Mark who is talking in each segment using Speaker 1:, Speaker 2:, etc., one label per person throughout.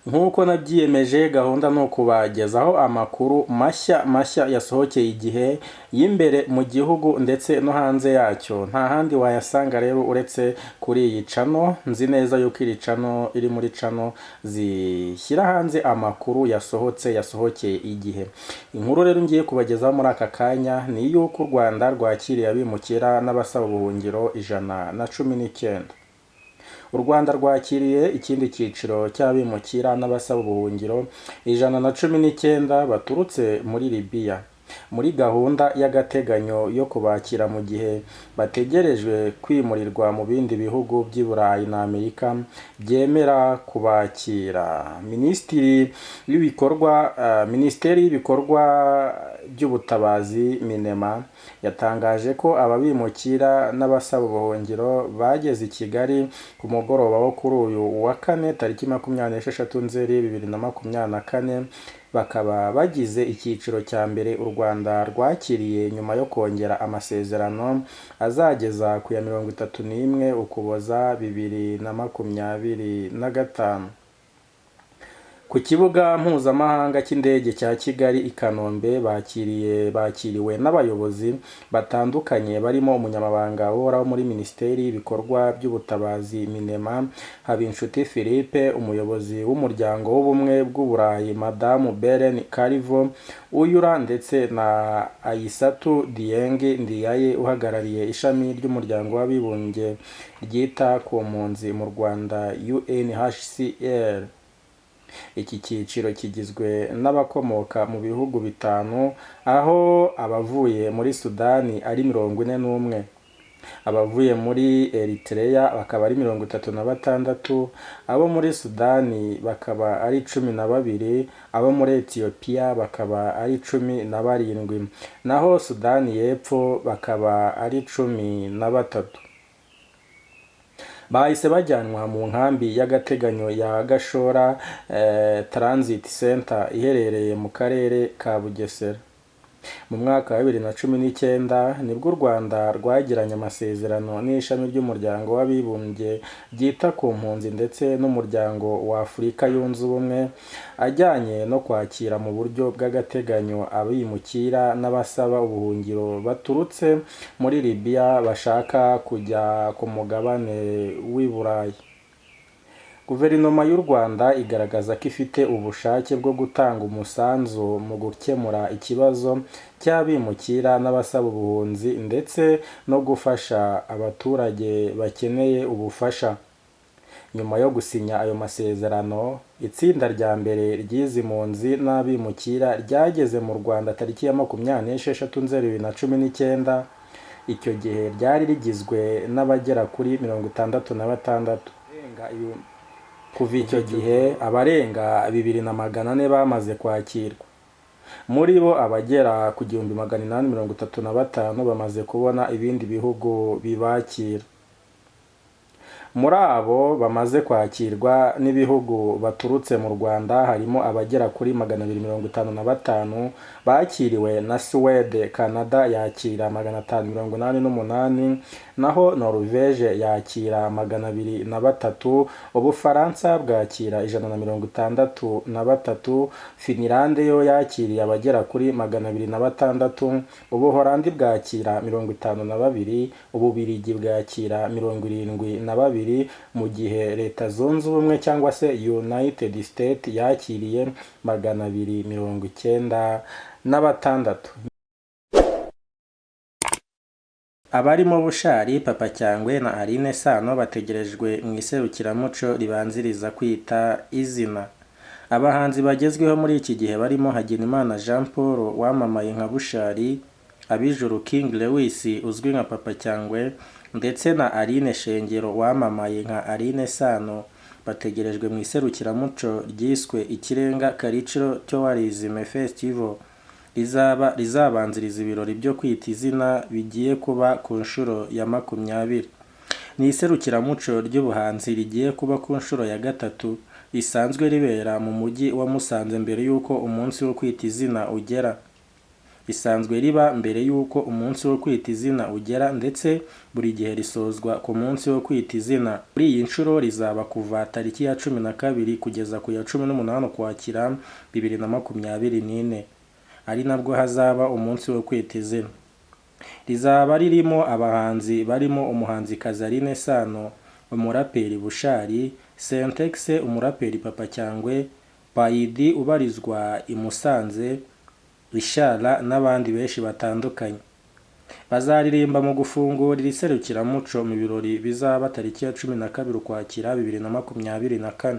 Speaker 1: nk'uko nabyiyemeje gahunda ni ukubagezaho amakuru mashya yasohokeye igihe y'imbere mu gihugu ndetse no hanze yacyo. Nta handi wayasanga rero uretse kuri iyi cano. Nzi neza yuko iri cano iri muri cano zishyira hanze amakuru yasohokeye igihe. Inkuru rero ngiye kubagezaho muri aka kanya ni yuko u Rwanda rwakiriye abimukira n'abasaba ubuhungiro 119. U Rwanda rwakiriye ikindi cyiciro cy'abimukira n'abasaba ubuhungiro 119 baturutse muri Libya, muri gahunda y'agateganyo yo kubakira mu gihe bategerejwe kwimurirwa mu bindi bihugu by'i Burayi na Amerika byemera kubakira. Minisiteri y'ibikorwa by'ubutabazi Minema yatangaje ko ababimukira n'abasaba ubuhungiro bageze i Kigali ku mugoroba wo kuri uyu wa kane tariki 26 Nzeri 2024, bakaba bagize icyiciro cya mbere u Rwanda rwakiriye nyuma yo kongera amasezerano azageza ku ya 31 Ukuboza 2025. Ku kibuga mpuzamahanga cy'indege cya Kigali i Kanombe bakiriwe n'abayobozi batandukanye barimo umunyamabanga uhoraho muri Minisiteri y'ibikorwa by'ubutabazi Minema Habinshuti Philippe, umuyobozi w'umuryango w'ubumwe bw'Uburayi Madamu Belen Karivo Uyura ndetse na Aissatou Dieng Ndiaye uhagarariye ishami ry'umuryango w'abibumbye ryita ku mpunzi mu Rwanda UNHCR. Iki cyiciro kigizwe n'abakomoka mu bihugu bitanu, aho abavuye muri Sudani ari 41, abavuye muri Eritrea bakaba ari 36, abo muri Sudani bakaba ari 12, abo muri Ethiopia bakaba ari 17, naho Sudani y'Epfo bakaba ari 13. Bahise bajyanwa mu nkambi y'agateganyo ya Gashora Transit Center iherereye mu karere ka Bugesera. Mu mwaka wa 2019 nibwo u Rwanda rwagiranye amasezerano n'ishami ry'umuryango w'abibumbye ryita ku mpunzi ndetse n'umuryango wa Afurika yunze ubumwe ajyanye no kwakira mu buryo bw'agateganyo abimukira n'abasaba ubuhungiro baturutse muri Libya bashaka kujya ku mugabane w'i Burayi. Guverinoma y'u Rwanda igaragaza ko ifite ubushake bwo gutanga umusanzu mu gukemura ikibazo cy'abimukira n'abasaba ubuhunzi ndetse no gufasha abaturage bakeneye ubufasha. Nyuma yo gusinya ayo masezerano, itsinda rya mbere ry'izi mpunzi n'abimukira ryageze mu Rwanda tariki ya 26 Nzeri 2019. Icyo gihe ryari rigizwe n'abagera kuri 66. Kuva icyo gihe abarenga 2400 bamaze kwakirwa. Muri bo abagera ku 1835 bamaze kubona ibindi bihugu bibakira. Muri abo bamaze kwakirwa n'ibihugu baturutse mu Rwanda harimo abagera kuri 255 bakiriwe na Swede. Canada yakira 588, naho Norvège yakira 203, Ubufaransa bwakira 163, Finland yo yakiriye abagera kuri 206, Ubuholandi bwakira 52, Ububiligi bwakira 72, mu gihe Leta Zunze Ubumwe cyangwa se United States yakiriye 296. Abarimo Bushari, Papa Cyangwe na Aline Sano bategerejwe mu iserukiramuco ribanziriza kwita izina. Abahanzi bagezweho muri iki gihe barimo Hagenimana Jean Paul wamamaye nka Bushari, Abijuru King Lewis uzwi nka Papa Cyangwe ndetse na Aline Shengero wamamaye nka Aline Sano bategerejwe mu iserukiramuco ryiswe Ikirenga Cultural Tourism Festival rizabanziriza ibirori byo kwita izina bigiye kuba ku nshuro ya 20. Ni iserukiramuco ry'ubuhanzi rigiye kuba ku nshuro ya 3, risanzwe ribera mu mujyi wa Musanze mbere y'uko umunsi wo kwita izina ugera. risanzwe riba mbere y'uko umunsi wo kwita izina ugera ndetse buri gihe risozwa ku munsi wo kwita izina. Muri iyi nshuro rizaba kuva tariki ya 12 kugeza ku ya 18 Ukwakira 2024, ari nabwo hazaba umunsi wo kwita izina. Rizaba ririmo abahanzi barimo umuhanzikazi Aline Sano, umuraperi Bushali, Syntex, umuraperi Papa Cyangwe, Payidi ubarizwa i Musanze, Ishara n'abandi benshi batandukanye. Bazaririmba mu gufungura iri serukiramuco mu birori bizaba tariki ya 12 Ukwakira 2024.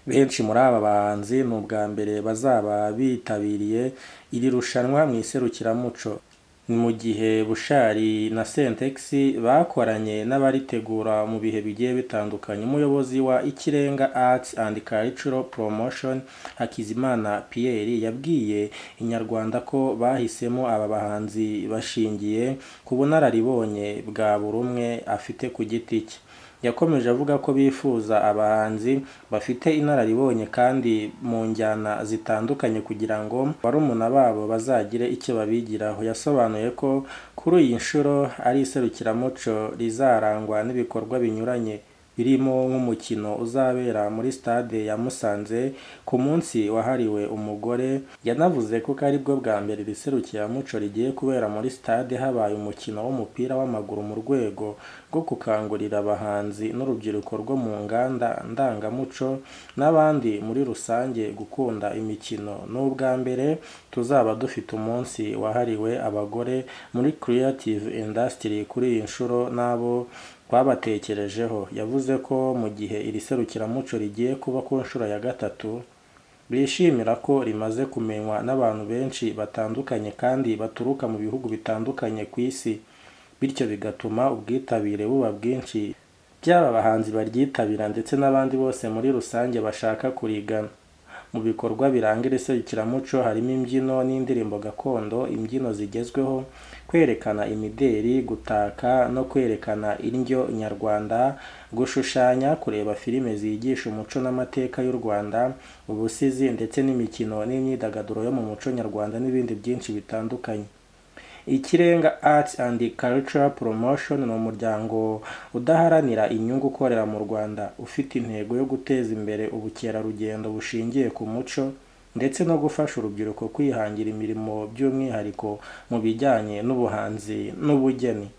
Speaker 1: Benshi muri aba bahanzi ni ubwa mbere bazaba bitabiriye iri rushanwa mu iserukiramuco. Ni mu gihe Bushali na Syntex bakoranye n'abaritegura mu bihe bigiye bitandukanye. Umuyobozi wa Ikirenga Arts and Cultural Promotion Hakizimana Pierre yabwiye Inyarwanda ko bahisemo aba bahanzi bashingiye ku bunararibonye bwa buri umwe afite ku giti cye. Yakomeje avuga ko bifuza abahanzi bafite inararibonye kandi mu njyana zitandukanye kugira ngo barumuna babo bazagire icyo babigiraho. Yasobanuye ko kuri iyi nshuro ari iserukiramuco rizarangwa n'ibikorwa binyuranye birimo nk'umukino uzabera muri stade ya Musanze ku munsi wahariwe umugore. Yanavuze ko ari bwo bwa mbere iri serukiramuco rigiye kubera muri stade habaye umukino w'umupira w'amaguru mu rwego rwo gukangurira abahanzi n'urubyiruko rwo mu nganda ndangamuco n'abandi muri rusange gukunda imikino. N'ubwa mbere tuzaba dufite umunsi wahariwe abagore muri creative industry kuri iyi nshuro n'abo twabatekerejeho. Yavuze ko mu gihe iri serukiramuco rigiye kuba ku nshuro ya 3 bishimira ko rimaze kumenywa n'abantu benshi batandukanye kandi baturuka mu bihugu bitandukanye ku isi, bityo bigatuma ubwitabire buba bwinshi by'aba bahanzi baryitabira ndetse n'abandi bose muri rusange bashaka kurigana. Mu bikorwa biranga iri serukiramuco harimo imbyino n'indirimbo gakondo, imbyino zigezweho, kwerekana imideri, gutaka no kwerekana indyo nyarwanda, gushushanya, kureba filime zigisha umuco n'amateka y'u Rwanda, ubusizi ndetse n'imikino n'imyidagaduro yo mu muco nyarwanda n'ibindi byinshi bitandukanye. Ikirenga Arts and Cultural Promotion ni umuryango udaharanira inyungu ukorera mu Rwanda ufite intego yo guteza imbere ubukerarugendo bushingiye ku muco ndetse no gufasha urubyiruko kwihangira imirimo by'umwihariko mu bijyanye n'ubuhanzi n'ubugeni.